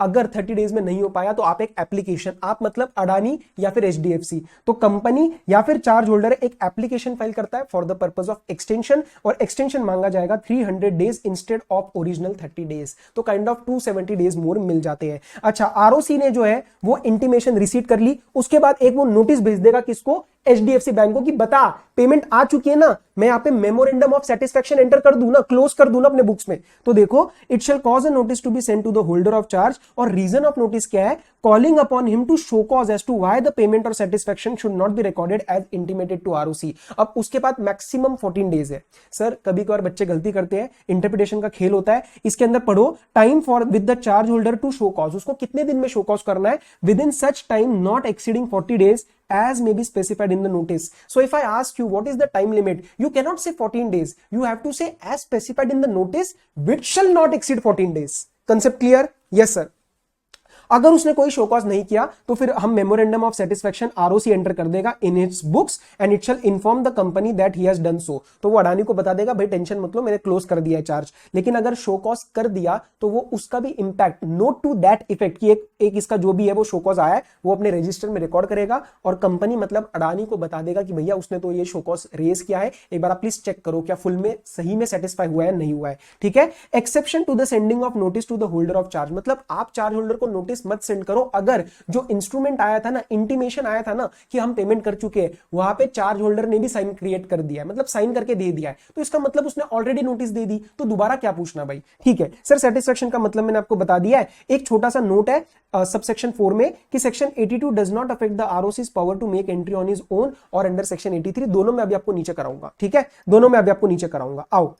अगर 30 डेज में नहीं हो पाया तो आप एक एप्लीकेशन, आप मतलब अडानी या फिर एचडीएफसी, तो कंपनी या फिर चार्ज होल्डर एक एप्लीकेशन फाइल करता है for the purpose of extension, और एक्सटेंशन मांगा जाएगा 300 days instead of original 30 days, तो काइंड ऑफ 270 डेज मोर मिल जाते हैं। अच्छा, आरओसी ने जो है वो इंटीमेशन रिसीव कर ली, उसके बाद एक वो नोटिस भेज देगा किसको? एचडीएफसी बैंक को, कि बता पेमेंट आ चुकी है ना, मैं यहां पे मेमोरेंडम ऑफ सेटिस्फैक्शन एंटर कर दूं ना, क्लोज कर दूं ना अपने बुक्स में। तो देखो, it shall cause a notice to be sent to the holder of charge, or reason of notice क्या है? Calling upon him to show cause as to why the payment और satisfaction should not be recorded as intimated to ROC. अब उसके बाद maximum 14 days है। Sir कभी कभार बच्चे गलती करते हैं, इंटरप्रिटेशन का खेल होता है, इसके अंदर पढ़ो time for with the charge holder to show cause, उसको कितने दिन में शो कॉज करना है? Within such time not exceeding 40 days as may be specified in the notice. So if I ask you what is the time limit, you cannot say 14 days, you have to say as specified in the notice which shall not exceed 14 days. Concept clear? Yes sir. अगर उसने कोई show cause नहीं किया तो फिर हम memorandum of satisfaction ROC enter कर देगा in its books and it shall inform the company that he has done so. तो वो अडानी को बता देगा भाई टेंशन मत लो, मैंने क्लोज कर दिया है चार्ज। लेकिन अगर शो कॉज कर दिया तो वो उसका भी impact note to that effect की एक इसका जो भी है वो शो कॉज आया है वो अपने रजिस्टर में रिकॉर्ड करेगा, और कंपनी मतलब अडानी को बता देगा कि भैया उसने तो ये शो कॉज रेज किया है, एक बार आप प्लीज चेक करो क्या फुल में सही में सेटिस्फाई हुआ है नहीं हुआ है, ठीक है। Exception to the sending of notice to the holder of charge, मतलब आप चार्ज होल्डर को नोटिस नोटिस मत सेंड करो अगर जो इंस्ट्रूमेंट आया था ना, इंटीमेशन आया था ना कि हम पेमेंट कर चुके हैं, वहां पे चार्ज होल्डर ने भी साइन क्रिएट कर दिया है, मतलब साइन करके दे दिया है, तो इसका मतलब उसने ऑलरेडी नोटिस दे दी, तो दोबारा क्या पूछना भाई। ठीक है सर, सेटिस्फेक्शन का मतलब मैंने आपको बता दिया है। एक छोटा सा नोट है सबसेक्शन 4 में कि section 82 does not affect the ROC's power to make entry on his own और अंडर सेक्शन 83। दोनों में अभी आपको नीचे कराऊंगा, ठीक है, दोनों में अभी आपको नीचे कराऊंगा। आओ,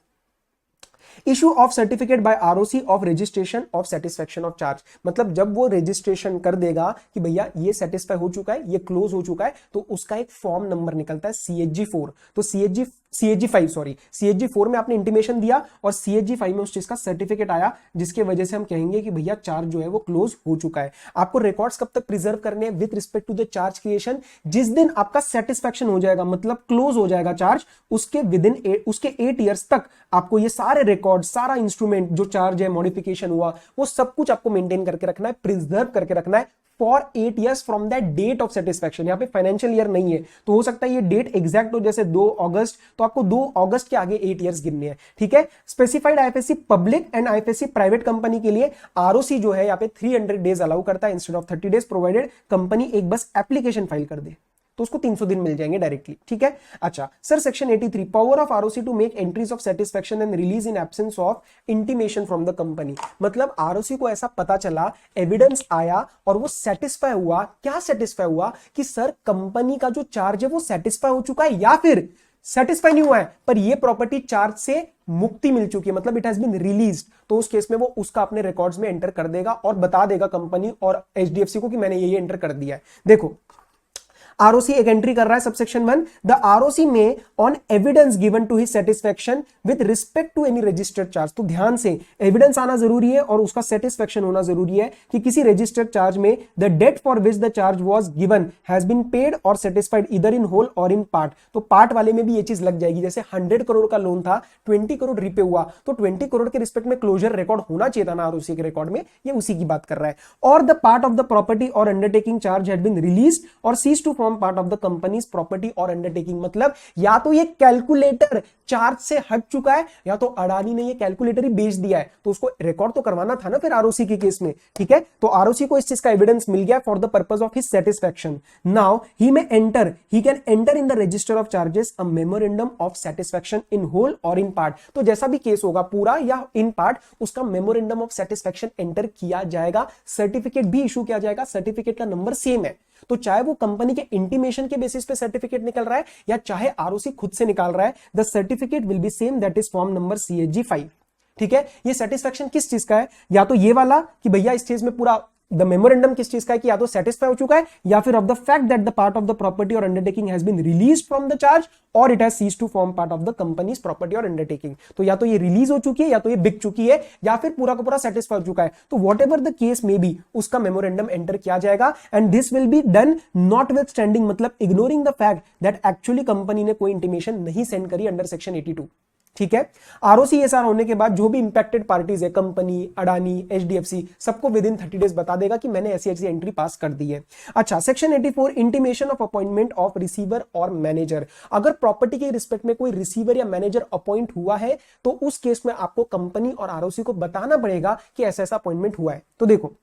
issue of certificate bye ROC of registration of satisfaction of charge, मतलब जब वो रजिस्ट्रेशन कर देगा कि भैया ये सेटिस्फाई हो चुका है, ये क्लोज हो चुका है, तो उसका एक फॉर्म नंबर निकलता है CHG4। तो CHG4 में आपने इंटीमेशन दिया और CHG5 में उस चीज का सर्टिफिकेट आया, जिसके वजह से हम कहेंगे कि भैया चार्ज जो है वो क्लोज हो चुका है। आपको रिकॉर्ड्स कब तक प्रिजर्व करने हैं with respect to the charge creation, जिस दिन आपका सेटिस्फेक्शन हो जाएगा, मतलब क्लोज हो जाएगा चार्ज, उसके उसके 8 ईयर्स तक आपको ये सारे रिकॉर्ड, सारा इंस्ट्रूमेंट जो चार्ज है, मॉडिफिकेशन हुआ, वो सब कुछ आपको मेंटेन करके रखना है, प्रिजर्व करके रखना है for 8 years from that date of satisfaction. यहां पे फाइनेंशियल ईयर नहीं है, तो हो सकता है ये डेट एग्जैक्ट हो, जैसे 2 अगस्त, तो आपको 2 अगस्त के आगे 8 ईयर्स गिनने हैं। ठीक है, specified IFSC public and IFSC private company के लिए आरओसी जो है यहाँ पे 300 डेज अलाउ करता है instead of 30 days, provided company एक बस एप्लीकेशन फाइल कर दे, तो उसको 300 दिन मिल जाएंगे डायरेक्टली। ठीक है, अच्छा sir, section 83 power of ROC to make entries of satisfaction and release in absence of intimation from the company, मतलब आरओसी को ऐसा पता चला, एविडेंस आया और वो सेटिस्फाई हुआ। क्या सेटिस्फाई हुआ कि सर कंपनी का जो चार्ज है वो सेटिस्फाई हो चुका है, या फिर सेटिस्फाई नहीं हुआ है पर ये प्रॉपर्टी चार्ज से मुक्ति मिल चुकी है, मतलब इट हैज बीन रिलीज, तो उस केस में वो उसका अपने रिकॉर्ड्स में एंटर कर देगा और बता देगा कंपनी और एचडीएफसी को कि मैंने ये एंटर कर दिया है। देखो, आरओसी एक एंट्री कर रहा है सबसेक्शन 1, द आरओसी में on evidence given to his satisfaction with respect to any registered charge, तो ध्यान से एविडेंस आना जरूरी है और उसका सेटिस्फेक्शन होना जरूरी है कि किसी रजिस्टर्ड चार्ज में the debt for which the charge was given has been paid और सेटिस्फाइड ईदर इन होल और इन पार्ट, तो पार्ट वाले में भी ये चीज लग जाएगी। जैसे 100 करोड़ का लोन था, 20 करोड़ रीपे हुआ, तो 20 करोड़ के रिस्पेक्ट में क्लोजर रिकॉर्ड होना चाहिए था ना आरओसी के रिकॉर्ड में, ये उसी की बात कर रहा है। और the part of the property और undertaking charge had been released और cease to form part of the company property और अंडरटेकिंग, मतलब या तो ये कैलकुलेटर चार्ज से हट चुका है या तो अडानी ने ये कैलकुलेटर ही बेच दिया है, तो उसको रिकॉर्ड तो करवाना था ना फिर आरओसी के केस में। ठीक है, तो आरओसी को इस चीज का एविडेंस मिल गया for the purpose of his satisfaction. Now he can enter in the register of charges a memorandum of satisfaction in whole और इन पार्ट, तो जैसा भी केस होगा पूरा या इन पार्ट, उसका मेमोरेंडम ऑफ सेटिस्फेक्शन एंटर किया जाएगा, सर्टिफिकेट भी इशू किया जाएगा, सर्टिफिकेट का नंबर सेम है, तो चाहे वो कंपनी के इंटीमेशन के बेसिस पे सर्टिफिकेट निकल रहा है या चाहे आरओसी खुद से निकाल रहा है, the certificate will be same, that is form number CHG5। ठीक है, ये सेटिस्फेक्शन किस चीज का है, या तो ये वाला कि भैया इस चीज में पूरा द मेमोरेंडम किस चीज का है कि या तो सेटिस्फाई हो चुका है, या फिर of the fact that the part of the property और undertaking has been released from the charge और it has ceased to form part of the company's property और अंडरटेकिंग, तो या तो ये रिलीज हो चुकी है या तो ये बिक चुकी है या फिर पूरा का पूरा सेटिस्फाई हो चुका है, तो वॉट एवर द केस में बी उसका मेमोरेंडम एंटर किया जाएगा and this will be done notwithstanding, मतलब ignoring the fact that actually company ने कोई इंटीमेशन नहीं सेंड करी अंडर सेक्शन 82। ठीक है, आरओसी एसआर होने के बाद जो भी इंपैक्टेड पार्टीज है, कंपनी, अडानी, एचडीएफसी, सबको विद इन 30 डेज बता देगा कि मैंने ऐसी एंट्री पास कर दी है। अच्छा, section 84 intimation of appointment of receiver और मैनेजर, अगर प्रॉपर्टी के रिस्पेक्ट में कोई रिसीवर या मैनेजर अपॉइंट हुआ है तो उस केस में आपको कंपनी और आरओसी को बताना पड़ेगा कि ऐसा ऐसा अपॉइंटमेंट हुआ है। तो देखो,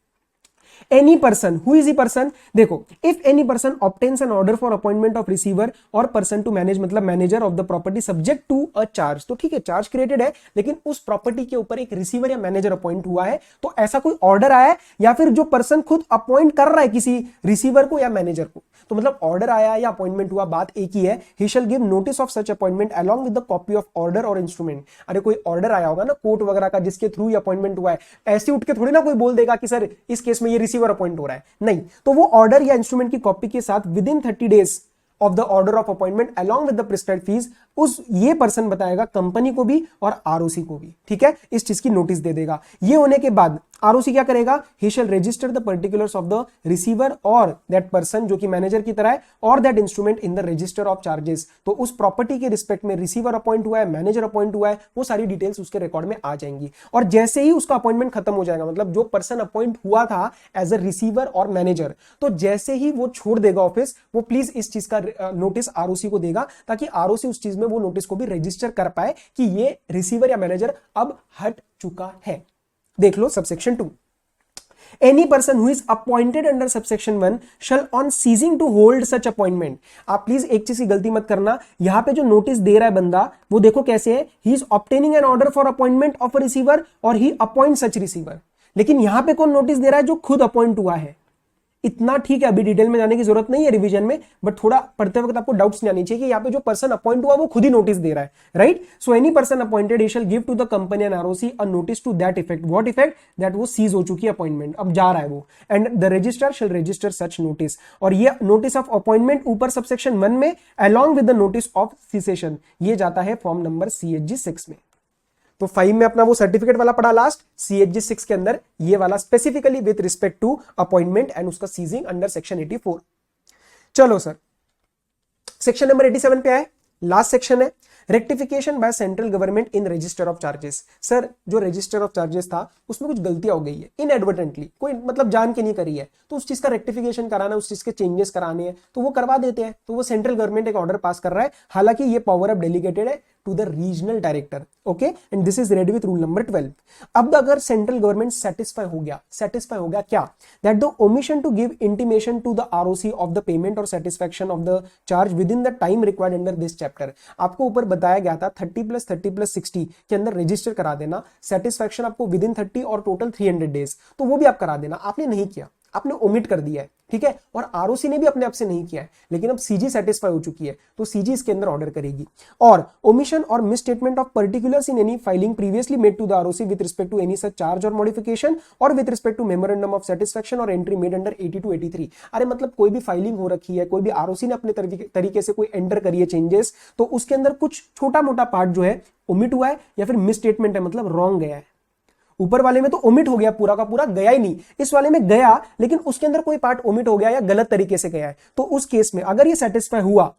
any person, who is the person, देखो, if any person obtains an order for appointment of receiver or person to manage, मतलब manager of the property subject to a charge, तो ठीक है चार्ज क्रिएटेड है लेकिन उस प्रॉपर्टी के ऊपर एक रिसीवर या मैनेजर अपॉइंट हुआ है, तो ऐसा कोई ऑर्डर आया है या फिर जो पर्सन खुद अपॉइंट कर रहा है किसी रिसीवर को या मैनेजर को, तो मतलब ऑर्डर आया या अपॉइंटमेंट हुआ, बात एक ही है। he shall give notice of such appointment along with the copy of order or instrument। अरे कोई ऑर्डर आया होगा ना कोर्ट वगैरह का जिसके थ्रू ये अपॉइंटमेंट हुआ है, ऐसे उठ के थोड़ी ना कोई बोल देगा कि सर इस केस में ये रिसीवर अपॉइंट हो रहा है, नहीं, तो वो ऑर्डर या इंस्ट्रूमेंट की कॉपी के साथ with in 30 days of the order of appointment along with the prescribed fees, उस ये पर्सन बताएगा कंपनी को भी और आरओसी को भी। ठीक है, इस चीज की नोटिस दे देगा। ये होने के बाद आरओसी क्या करेगा, he shall register the particulars of the receiver और दैट पर्सन जो कि मैनेजर की तरह है और that instrument in the register of charges, तो उस प्रॉपर्टी के रिस्पेक्ट में रिसीवर अपॉइंट हुआ है, मैनेजर अपॉइंट हुआ है, वो सारी डिटेल्स उसके रिकॉर्ड में आ जाएंगी। और जैसे ही उसका अपॉइंटमेंट खत्म हो जाएगा, मतलब जो पर्सन अपॉइंट हुआ था एज अ रिसीवर और मैनेजर, तो जैसे ही वो छोड़ देगा ऑफिस, वो प्लीज इस चीज का नोटिस आरओसी को देगा ताकि आरओसी उस चीज में वो नोटिस को भी रजिस्टर कर पाए कि ये रिसीवर या मैनेजर अब हट चुका है। देख लो subsection 2, Any person who is appointed under subsection 1 shall on ceasing to hold such appointment. आप प्लीज एक चीज की गलती मत करना, यहां पे जो नोटिस दे रहा है बंदा वो देखो कैसे है, he is obtaining an order for appointment of a receiver और ही अपॉइंट सच रिसीवर। लेकिन यहां पे कौन नोटिस दे रहा है? जो खुद अपॉइंट हुआ है। इतना ठीक है, अभी डिटेल में जाने की जरूरत नहीं है रिवीजन में, बट थोड़ा पढ़ते वक्त आपको डाउट्स नहीं आनी चाहिए कि यहाँ पे जो पर्सन अपॉइंट हुआ वो खुद ही नोटिस दे रहा है, right? So any person appointed he shall give to the company and ROC a notice to that effect. What effect? That वो सीज हो चुकी है अपॉइंटमेंट, अब जा रहा है वो, and the registrar shall register such notice. और ये नोटिस ऑफ अपॉइंटमेंट ऊपर सबसेक्शन 1 में along with the notice of cessation, ये जाता है फॉर्म नंबर CHG 6 में। तो 5 में अपना वो सर्टिफिकेट वाला पढ़ा लास्ट, CHG 6 के अंदर ये वाला specifically with respect to appointment and उसका सीजिंग अंडर सेक्शन 84। चलो सर, सेक्शन नंबर 87 पे आए, लास्ट सेक्शन है, rectification by central government in register of charges. Sir जो रजिस्टर ऑफ चार्जेस था उसमें कुछ गलतियां हो गई है इनएडवर्टेंटली, कोई मतलब जान के नहीं करी है, तो उस चीज का रेक्टिफिकेशन कराना, उस चीज के चेंजेस कराने हैं तो वो करवा देते हैं। तो वो सेंट्रल गवर्नमेंट एक ऑर्डर पास कर रहा है, हालांकि ये पावर अब डेलीगेटेड है to the regional director, okay, and this is read with rule number 12। अब अगर सेंट्रल गवर्नमेंट सेटिस्फाई हो गया क्या? That the omission to give intimation to the ROC of the payment और satisfaction of the charge within the time required under this chapter. आपको ऊपर बताया गया था 30+30+60 के अंदर रजिस्टर करा देना, सेटिस्फैक्शन आपको विद इन 30 और टोटल 300 डेज, तो वो भी आप करा देना। आपने नहीं किया, आपने ओमिट कर दिया है, ठीक है, और आरओसी ने भी अपने आप से नहीं किया है, लेकिन अब सीजी सेटिस्फाई हो चुकी है तो सीजी इसके अंदर ऑर्डर करेगी। और ओमिशन और misstatement of particulars in any filing previously made to the ROC with respect to any such charge और मॉडिफिकेशन और with respect to memorandum of satisfaction और एंट्री मेड अंडर 82-83। अरे मतलब कोई भी फाइलिंग हो रखी है, कोई भी आरओसी ने अपने तरीके से कोई एंटर करी है चेंजेस, तो उसके अंदर कुछ छोटा मोटा पार्ट जो है ओमिट हुआ है या फिर मिसस्टेटमेंट है, मतलब रॉन्ग गया है। ऊपर वाले में तो ओमिट हो गया, पूरा का पूरा गया ही नहीं, इस वाले में गया लेकिन उसके अंदर कोई पार्ट ओमिट हो गया या गलत तरीके से गया है, तो उस केस में अगर ये सेटिस्फाई हुआ,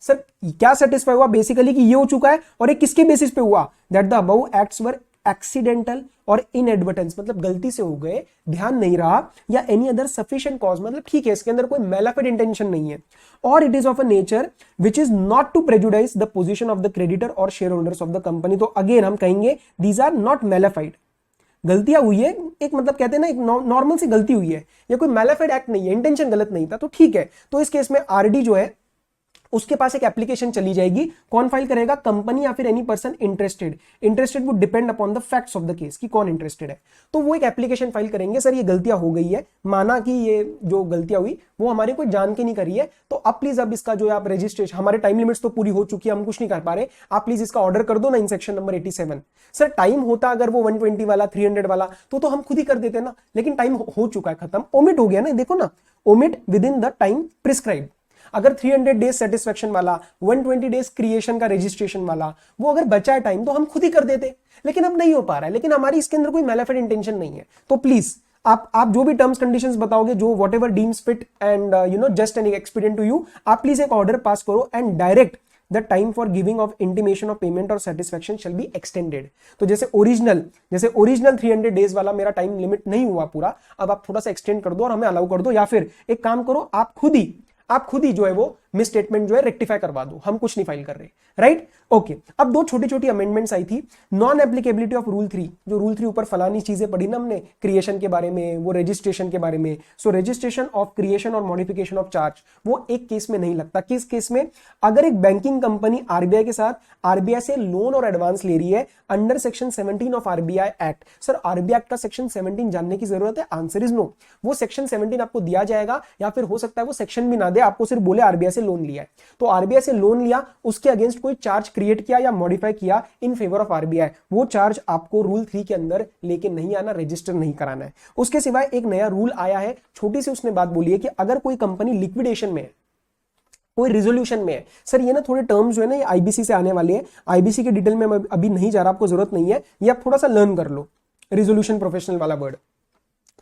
सर क्या सेटिस्फाई हुआ? बेसिकली कि ये हो चुका है, और ये किसके बेसिस पे हुआ? That the above acts were accidental और इनएडवर्टेंस, मतलब गलती से हो गए, ध्यान नहीं रहा, या एनी अदर सफिशिएंट कॉज, मतलब ठीक है इसके अंदर कोई मैलाफिड इंटेंशन नहीं है, और it is of a nature which is not to prejudice the position of the creditor और shareholders of the company. तो अगेन हम कहेंगे दीज आर नॉट मैलाफाइड, गलतियां हुई है, एक मतलब कहते हैं ना एक नॉर्मल सी गलती हुई है, या कोई मैलाफाइड एक्ट नहीं है, इंटेंशन गलत नहीं था, तो ठीक है। तो इस केस में आरडी जो है उसके पास एक एप्लीकेशन चली जाएगी, कौन फाइल करेगा? कंपनी या फिर any person interested would depend upon the facts of the case कि कौन इंटरेस्टेड है, तो वो एक एप्लीकेशन फाइल करेंगे, सर ये गलतियां हो गई है, माना कि ये जो गलतियां हुई वो हमारी कोई जान के नहीं करी है, तो अब प्लीज अब इसका जो है आप रजिस्ट्रेशन, हमारे टाइम लिमिट्स तो पूरी हो चुकी है, हम कुछ नहीं कर पा रहे, आप प्लीज इसका ऑर्डर कर दो ना in section number 87। Sir time होता अगर वो 120 वाला 300 वाला तो हम खुद ही कर देते ना, लेकिन टाइम हो चुका है, खत्म, ओमिट हो गया ना, देखो ना, omit with in the time prescribe. अगर 300 डेज सेटिस्फैक्शन वाला, 120 डेज क्रिएशन का रजिस्ट्रेशन वाला, वो अगर बचा है टाइम तो हम खुद ही कर देते, लेकिन अब नहीं हो पा रहा है, लेकिन हमारी इसके अंदर कोई मैलाफिड इंटेंशन नहीं है, तो प्लीज आप जो भी टर्म्स कंडीशंस बताओगे, जो whatever deems fit and just an expedient to you, आप प्लीज एक ऑर्डर पास करो and direct the time for giving of intimation of payment और सेटिस्फैक्शन शैल बी एक्सटेंडेड। तो जैसे ओरिजिनल 300 डेज वाला मेरा टाइम लिमिट नहीं हुआ पूरा, अब आप थोड़ा सा एक्सटेंड कर दो और हमें अलाउ कर दो, या फिर एक काम करो आप खुद ही जो है वो मिस स्टेटमेंट जो है रेक्टिफाई करवा दो, हम कुछ नहीं फाइल कर रहे, राइट? ओके, अब दो छोटी छोटी अमेंडमेंट्स आई थी। नॉन एप्लीकेबिलिटी ऑफ रूल 3, जो रूल 3 ऊपर फलानी चीजें पढ़ी ना हमने, क्रिएशन के बारे में, वो रजिस्ट्रेशन के बारे में, सो रजिस्ट्रेशन ऑफ क्रिएशन और मॉडिफिकेशन ऑफ चार्ज, वो एक केस में नहीं लगता। किस केस में? अगर एक बैंकिंग कंपनी आरबीआई के साथ आरबीआई से लोन और एडवांस ले रही है अंडर सेक्शन 17 ऑफ RBI act. Sir RBI act का सेक्शन 17 जानने की जरूरत है? Answer is no. वो सेक्शन 17 आपको दिया जाएगा, या फिर हो सकता है वो सेक्शन भी ना दे, आपको सिर्फ बोले आरबीआई से लोन लिया है, तो आरबीआई से लोन लिया, उसके अगेंस्ट कोई चार्ज क्रिएट किया या मॉडिफाई किया इन फेवर ऑफ आरबीआई, वो चार्ज आपको रूल 3 के अंदर लेके नहीं आना, रजिस्टर नहीं कराना है। उसके सिवाय एक नया रूल आया है, छोटी सी उसने बात बोली है कि अगर कोई कंपनी लिक्विडेशन में है, कोई रिजोल्यूशन में है, सर ये ना थोड़े टर्म्स जो है ना ये आईबीसी से आने वाले हैं, आईबीसी के डिटेल में अभी नहीं जा रहा, आपको जरूरत नहीं है, ये आप थोड़ा सा लर्न कर लो, रिजोल्यूशन प्रोफेशनल वाला वर्ड।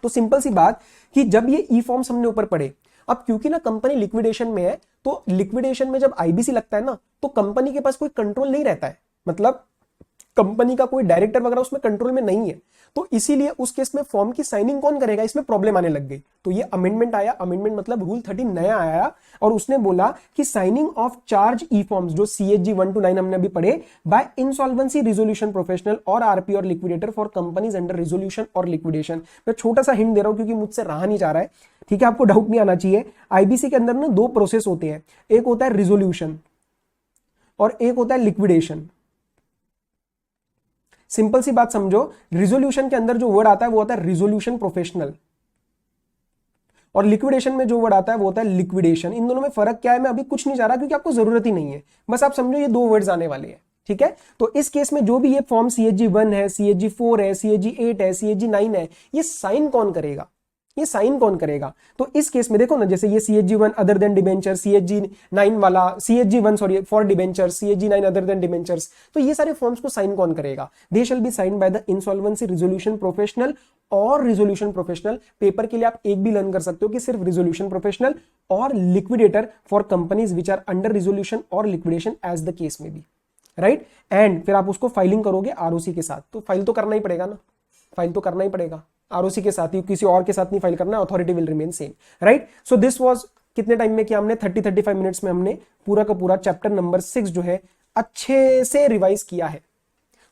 तो सिंपल सी बात कि जब ये ई फॉर्म्स हमने ऊपर पढ़े, अब क्योंकि ना कंपनी लिक्विडेशन में है, तो लिक्विडेशन में जब आईबीसी लगता है ना, तो कंपनी के पास कोई कंट्रोल नहीं रहता है, मतलब कंपनी का कोई डायरेक्टर वगैरह उसमें कंट्रोल में नहीं है, तो इसीलिए उस केस में फॉर्म की साइनिंग कौन करेगा, इसमें प्रॉब्लम आने लग गई। तो ये अमेंडमेंट आया, अमेंडमेंट मतलब रूल 13 नया आया और उसने बोला कि साइनिंग ऑफ चार्ज ई फॉर्म्स जो CHG 1 to 9 हमने अभी पढ़े बाय इंसॉल्वेंसी रिजोल्यूशन प्रोफेशनल और आरपी और liquidator for companies under resolution और लिक्विडेशन। मैं छोटा सा हिंट दे रहा हूं क्योंकि मुझसे रहा नहीं जा रहा है, ठीक है, आपको डाउट नहीं आना चाहिए। आईबीसी के अंदर ना दो प्रोसेस होते हैं, एक होता है रिजोल्यूशन और एक होता है लिक्विडेशन। सिंपल सी बात समझो, रिजोल्यूशन के अंदर जो वर्ड आता है वो होता है रिजोल्यूशन प्रोफेशनल और लिक्विडेशन में जो वर्ड आता है वो होता है लिक्विडेशन। इन दोनों में फर्क क्या है मैं अभी कुछ नहीं चाह रहा क्योंकि आपको जरूरत ही नहीं है, बस आप समझो ये दो वर्ड्स आने वाले हैं, ठीक है। तो इस केस में जो भी ये फॉर्म CHG 1 है, CHG 4 है, CHG 8 है, CHG 9 है, ये साइन कौन करेगा, ये साइन कौन करेगा। तो इस केस में देखो ना, जैसे ये CHG 1 other than debenture, CHG 9 वाला, CHG 1 sorry for debenture, CHG 9 other than debentures, तो ये सारे फॉर्म्स को साइन कौन करेगा, they shall be sign by the insolvency resolution professional और रिजोल्यूशन प्रोफेशनल। पेपर के लिए आप एक भी लर्न कर सकते हो कि सिर्फ रिजोल्यूशन प्रोफेशनल और liquidator for companies which are under resolution और लिक्विडेशन एज द केस में भी, राइट। एंड फिर आप उसको फाइलिंग करोगे ROC के साथ, तो फाइल तो करना ही पड़ेगा ना, फाइल तो करना ही पड़ेगा ROC के साथ ही, किसी और के साथ नहीं फाइल करना, authority will remain same, right. So this was कितने टाइम में किया हमने, 30-35 मिनट्स में हमने पूरा का पूरा चैप्टर नंबर 6 जो है अच्छे से रिवाइज किया है,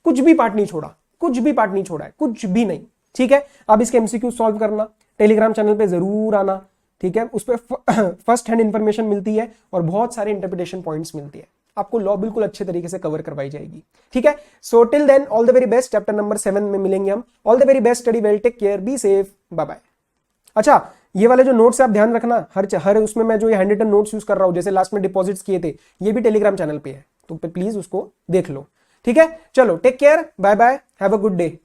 कुछ भी पार्ट नहीं छोड़ा, कुछ भी पार्ट नहीं छोड़ा है, कुछ भी नहीं, ठीक है। अब इसके MCQ सॉल्व करना, टेलीग्राम चैनल पे जरूर आना, ठीक है, उस पर फर्स्ट हैंड इंफॉर्मेशन मिलती है और बहुत सारे इंटरप्रिटेशन पॉइंट्स मिलती है, आपको लॉ बिल्कुल अच्छे तरीके से कवर करवाई जाएगी, ठीक है। So till then all the very best, chapter number 7 में मिलेंगे हम। All the very best, study well, take care, be safe, bye bye. अच्छा, ये वाले जो नोट्स आप ध्यान रखना, हर उसमें मैं जो ये हैंड रिटन नोट्स यूज कर रहा हूं, जैसे लास्ट में डिपॉजिट्स किए थे, ये भी टेलीग्राम चैनल पे है, तो प्लीज उसको देख लो, ठीक है। चलो take care, bye bye, have a good day.